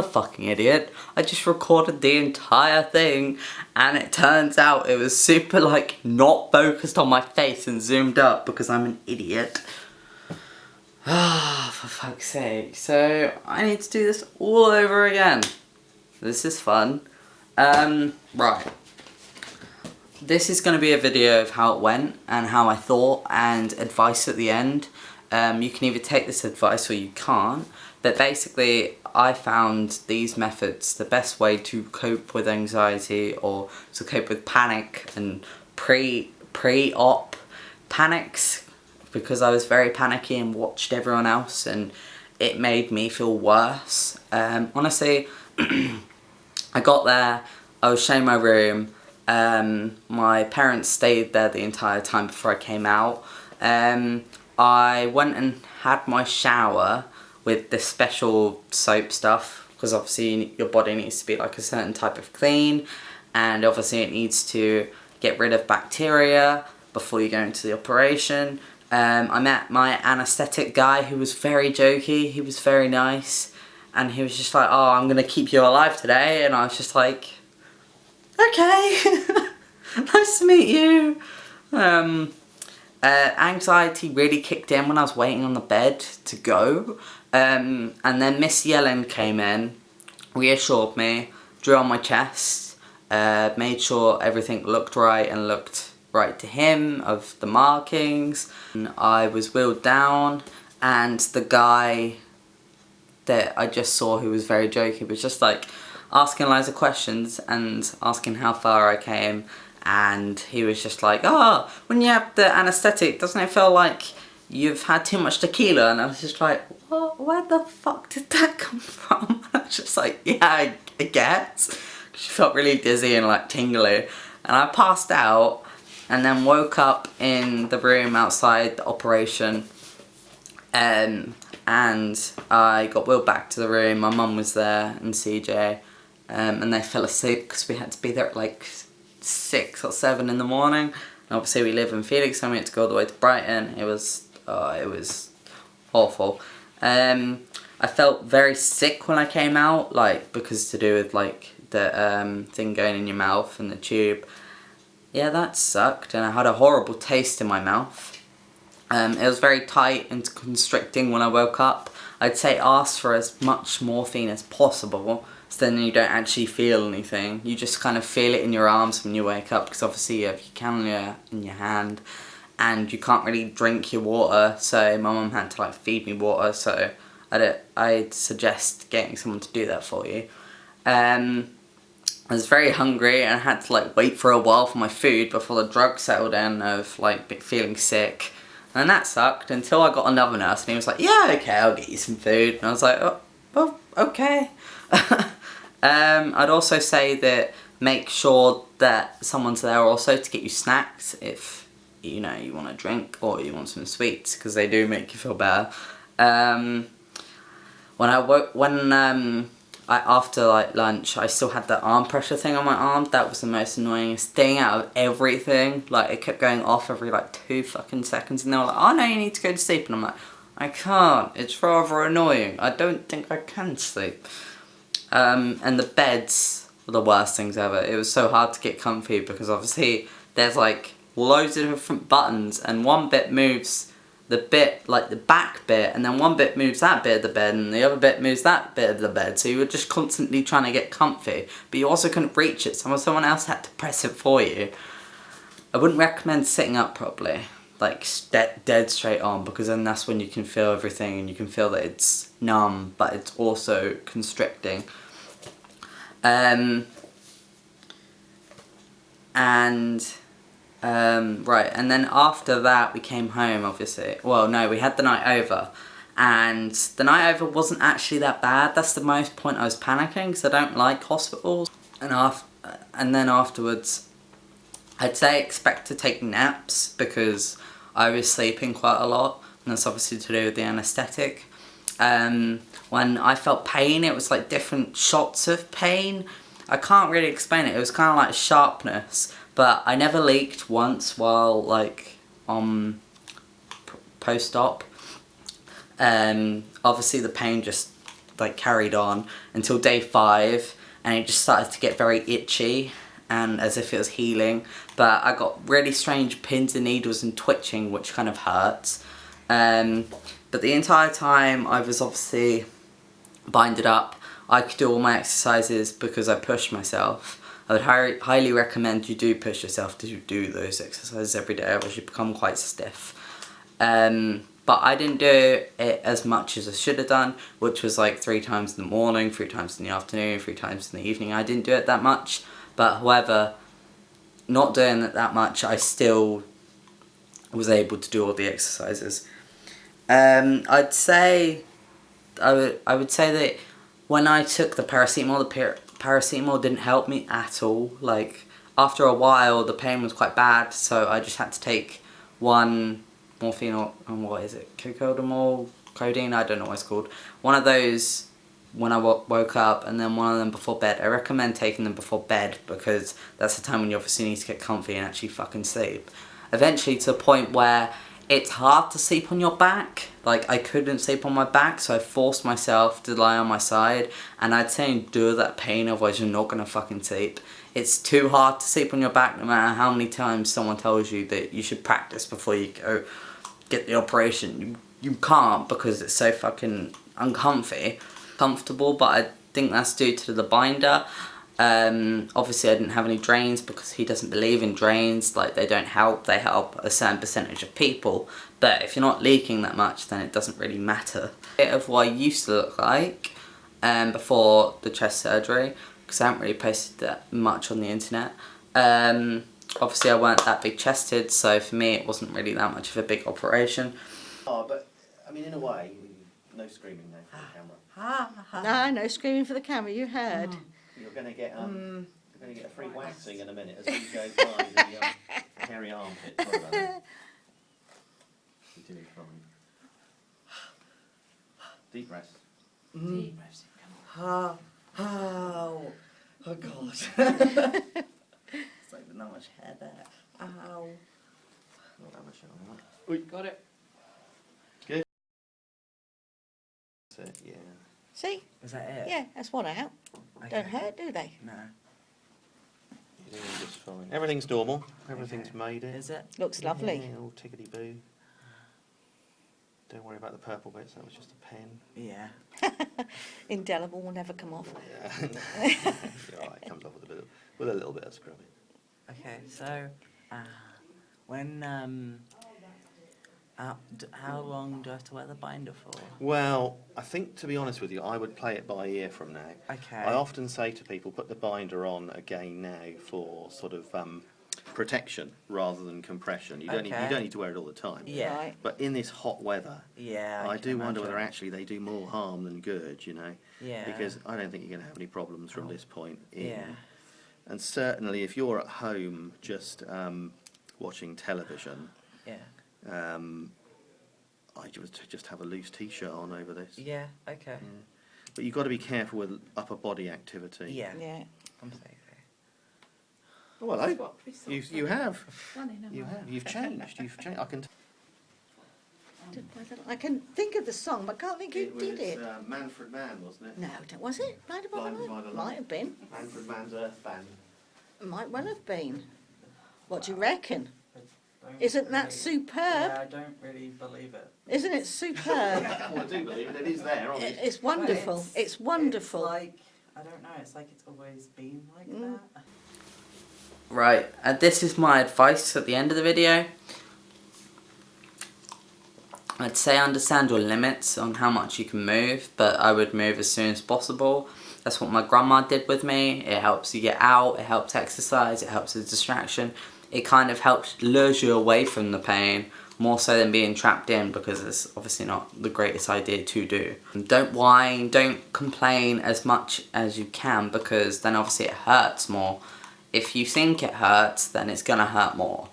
a fucking idiot. I just recorded the entire thing and it turns out it was super like not focused on my face and zoomed up because I'm an idiot. Ah, for fuck's sake. So I need to do this all over again. This is fun. Right. This is going to be a video of how it went and how I thought and advice at the end. You can either take this advice or you can't. But basically, I found these methods the best way to cope with anxiety or to cope with panic and pre-op panics, because I was very panicky and watched everyone else and it made me feel worse. Honestly, I got there, I was showing my room, my parents stayed there the entire time before I came out. I went and had my shower with this special soap stuff, because obviously your body needs to be like a certain type of clean, and obviously it needs to get rid of bacteria before you go into the operation. I met my anaesthetic guy who was very jokey, he was very nice, and he was just like, oh, I'm gonna keep you alive today, and I was just like, okay, nice to meet you. Anxiety really kicked in when I was waiting on the bed to go, and then Miss Yelland came in, reassured me, drew on my chest, made sure everything looked right and looked right to him of the markings. And I was wheeled down, and the guy that I just saw who was very jokey was just like asking loads of questions and asking how far I came, and he was just like, oh, when you have the anaesthetic, doesn't it feel like you've had too much tequila? And I was just like, what? Where the fuck did that come from? I was just like, yeah, I guess. She felt really dizzy and like tingly, and I passed out and then woke up in the room outside the operation, and I got wheeled back to the room. My mum was there and CJ, and they fell asleep because we had to be there at like 6 or 7 in the morning. And obviously we live in Felix, so we had to go all the way to Brighton. It was awful. I felt very sick when I came out, like because to do with like the thing going in your mouth and the tube. Yeah, that sucked, and I had a horrible taste in my mouth. It was very tight and constricting when I woke up. I'd say ask for as much morphine as possible, so then you don't actually feel anything. You just kind of feel it in your arms when you wake up, because obviously you have your cannula in your hand and you can't really drink your water, so my mum had to like feed me water, so I'd suggest getting someone to do that for you. I was very hungry and I had to like wait for a while for my food before the drug settled in of like feeling sick. And that sucked until I got another nurse and he was like, yeah, okay, I'll get you some food. And I was like, oh okay. I'd also say that make sure that someone's there also to get you snacks if, you know, you want a drink or you want some sweets, because they do make you feel better. After like lunch, I still had the arm pressure thing on my arm. That was the most annoyingest thing out of everything. Like, it kept going off every like 2 fucking seconds, and they were like, oh no, you need to go to sleep. And I'm like, I can't, it's rather annoying. I don't think I can sleep. And the beds were the worst things ever. It was so hard to get comfy because obviously there's like loads of different buttons, and one bit moves the bit, like the back bit, and then one bit moves that bit of the bed, and the other bit moves that bit of the bed, so you were just constantly trying to get comfy, but you also couldn't reach it, someone else had to press it for you. I wouldn't recommend sitting up properly, like dead straight on, because then that's when you can feel everything, and you can feel that it's numb, but it's also constricting. Right, and then after that we came home, obviously. Well, no, we had the night over, and the night over wasn't actually that bad. That's the most point I was panicking, because I don't like hospitals. And then afterwards, I'd say expect to take naps, because I was sleeping quite a lot, and that's obviously to do with the anaesthetic. When I felt pain, it was like different shots of pain. I can't really explain it. It was kind of like sharpness. But I never leaked once while like on post-op. Obviously the pain just like carried on until day 5, and it just started to get very itchy and as if it was healing, but I got really strange pins and needles and twitching, which kind of hurts. But the entire time I was obviously binded up. I could do all my exercises because I pushed myself. I would highly recommend you do push yourself to do those exercises every day, otherwise you become quite stiff. But I didn't do it as much as I should have done, which was like 3 times in the morning, 3 times in the afternoon, 3 times in the evening. I didn't do it that much, but however, not doing it that much, I still was able to do all the exercises. I would say that when I took the paracetamol, paracetamol didn't help me at all. Like, after a while, the pain was quite bad, so I just had to take one morphine or what is it? Cocodamol? Codeine? I don't know what it's called. One of those when I woke up, and then one of them before bed. I recommend taking them before bed because that's the time when you obviously need to get comfy and actually fucking sleep. Eventually to the point where it's hard to sleep on your back. Like, I couldn't sleep on my back, so I forced myself to lie on my side, and I'd say endure that pain, otherwise you're not gonna fucking sleep. It's too hard to sleep on your back, no matter how many times someone tells you that you should practice before you go get the operation. You can't because it's so fucking comfortable, but I think that's due to the binder. Obviously I didn't have any drains because he doesn't believe in drains. Like, they don't help, they help a certain percentage of people, but if you're not leaking that much, then it doesn't really matter. A bit of what I used to look like before the chest surgery, because I haven't really posted that much on the internet. Obviously I weren't that big chested, so for me it wasn't really that much of a big operation. Oh, but I mean, in a way, no screaming now for the camera. No screaming for the camera, you heard. You're going to get a free waxing in a minute as we go by the hairy armpit. Sorry about that. You're doing fine. Deep breaths. Deep breaths. Oh god. It's like there's not much hair there. Ow. Not that much on that. Got it. Good. That's it, yeah. See? Is that it? Yeah, that's one out. Okay. Don't hurt, do they? No. You're doing just fine. Everything's normal. Everything's made it. Is it? Looks lovely. Yeah, all tickety-boo. Don't worry about the purple bits, that was just a pen. Yeah. Indelible will never come off. Yeah. You're right, it comes off with a little bit of scrubbing. Okay, so how long do I have to wear the binder for? Well, I think, to be honest with you, I would play it by ear from now. Okay. I often say to people, put the binder on again now for sort of protection rather than compression. You don't need to wear it all the time. Yeah. Right. But in this hot weather, Yeah. I do wonder whether actually they do more harm than good, you know. Yeah. Because I don't think you're going to have any problems from this point in. Yeah. And certainly if you're at home just watching television, Yeah. I just have a loose t-shirt on over this. Yeah. Okay. Yeah. But you've got to be careful with upper body activity. Yeah. Yeah. I'm safe. Oh, hello. What, You have. Funny, never You mind. have. You've changed. You've changed. I can. I can think of the song, but I can't think who did it. Manfred Mann, wasn't it? No, was it? Blinded by the Blinded by Light? the Might Light. have been. Manfred Mann's Earth Band. Might well have been. What do you reckon? Isn't that superb? I don't really believe it. Isn't it superb? Well, I do believe it. It is there, obviously. It's wonderful. It's wonderful. It's like, I don't know, it's like it's always been like Mm. that. Right, this is my advice at the end of the video. I'd say understand your limits on how much you can move, but I would move as soon as possible. That's what my grandma did with me. It helps you get out, it helps exercise, it helps with distraction. It kind of helps lures you away from the pain, more so than being trapped in, because it's obviously not the greatest idea to do. And don't whine, don't complain as much as you can, because then obviously it hurts more. If you think it hurts, then it's gonna hurt more.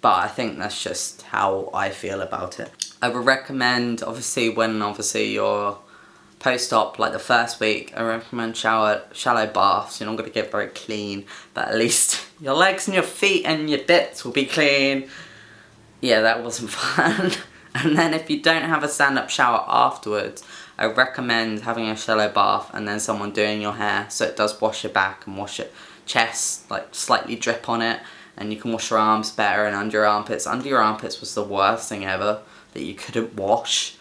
But I think that's just how I feel about it. I would recommend, obviously, when you're post-op, like the first week, I recommend shallow baths. You're not going to get very clean, but at least your legs and your feet and your bits will be clean. Yeah, that wasn't fun. And then if you don't have a stand-up shower afterwards, I recommend having a shallow bath and then someone doing your hair, so it does wash your back and wash your chest, like slightly drip on it, and you can wash your arms better and under your armpits. Under your armpits was the worst thing ever that you couldn't wash.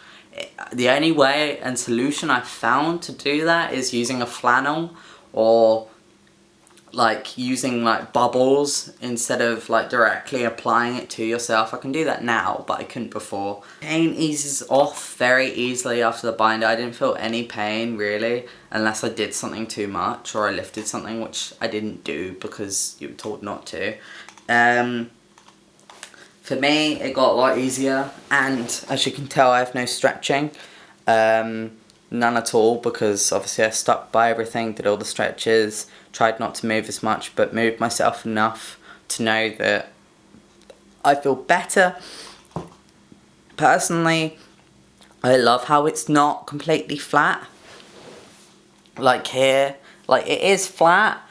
The only way and solution I found to do that is using a flannel, or like using like bubbles instead of like directly applying it to yourself. I can do that now, but I couldn't before. Pain eases off very easily after the binder. I didn't feel any pain really, unless I did something too much or I lifted something, which I didn't do because you were told not to. For me, it got a lot easier, and as you can tell, I have no stretching. None at all, because obviously I stuck by everything, did all the stretches, tried not to move as much, but moved myself enough to know that I feel better. Personally, I love how it's not completely flat. Like here, like it is flat,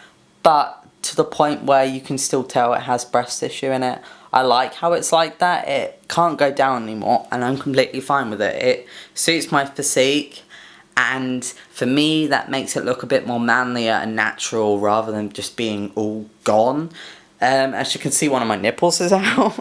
but to the point where you can still tell it has breast tissue in it. I like how it's like that. It can't go down anymore, and I'm completely fine with it. It suits my physique, and for me that makes it look a bit more manlier and natural rather than just being all gone. As you can see, one of my nipples is out.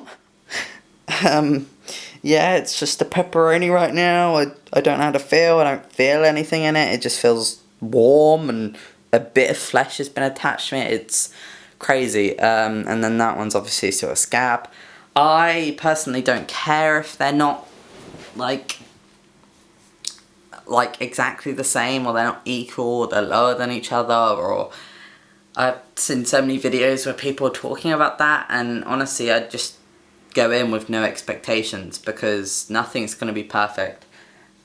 Yeah, it's just a pepperoni right now. I don't know how to feel. I don't feel anything in it. It just feels warm, and a bit of flesh has been attached to it. It's crazy. And then that one's obviously sort of scab. I personally don't care if they're not like exactly the same, or they're not equal, or they're lower than each other, or I've seen so many videos where people are talking about that, and honestly I just go in with no expectations because nothing's going to be perfect.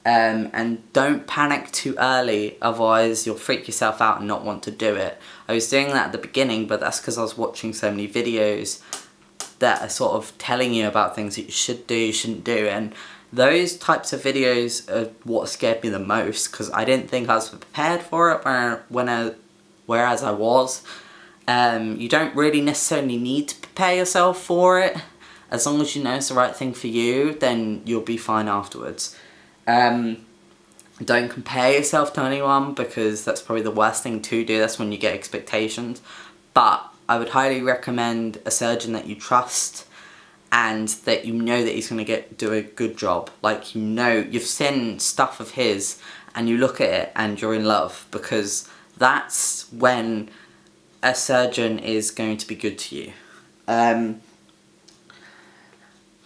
And don't panic too early, otherwise you'll freak yourself out and not want to do it. I was doing that at the beginning, but that's because I was watching so many videos that are sort of telling you about things that you should do, you shouldn't do, and those types of videos are what scared me the most, because I didn't think I was prepared for it whereas I was. You don't really necessarily need to prepare yourself for it. As long as you know it's the right thing for you, then you'll be fine afterwards. Don't compare yourself to anyone, because that's probably the worst thing to do. That's when you get expectations. But I would highly recommend a surgeon that you trust, and that you know that he's going to do a good job. Like, you know, you've seen stuff of his and you look at it and you're in love, because that's when a surgeon is going to be good to you.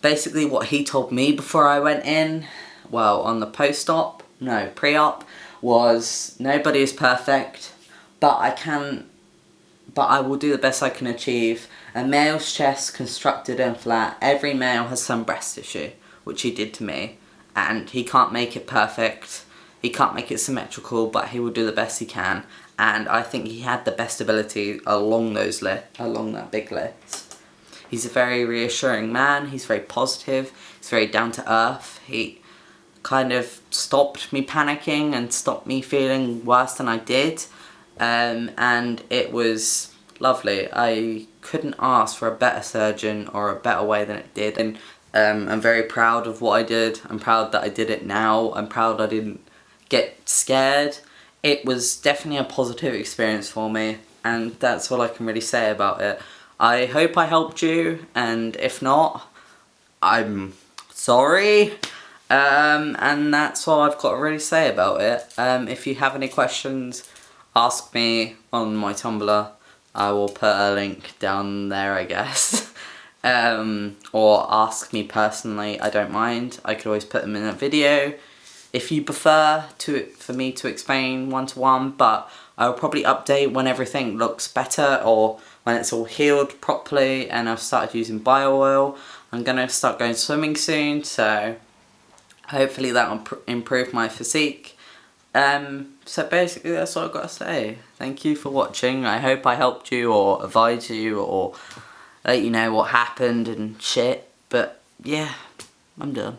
Basically what he told me before I went in, well, on the post-op, no, pre-op, was nobody is perfect, but I will do the best I can achieve. A male's chest, constructed and flat. Every male has some breast tissue, which he did to me, and he can't make it perfect, he can't make it symmetrical, but he will do the best he can, and I think he had the best ability along that big list. He's a very reassuring man, he's very positive, he's very down to earth. He kind of stopped me panicking and stopped me feeling worse than I did, and it was lovely. I couldn't ask for a better surgeon or a better way than it did, and I'm very proud of what I did. I'm proud that I did it now. I'm proud I didn't get scared. It was definitely a positive experience for me, and that's all I can really say about it. I hope I helped you, and if not, I'm sorry. And that's all I've got to really say about it. If you have any questions, ask me on my Tumblr. I will put a link down there, I guess. Or ask me personally, I don't mind. I could always put them in a video if you prefer for me to explain one-to-one, but I will probably update when everything looks better, or when it's all healed properly and I've started using bio oil. I'm going to start going swimming soon, so hopefully that will improve my physique. So basically that's all I've got to say. Thank you for watching. I hope I helped you or advised you or let you know what happened and shit. But yeah, I'm done.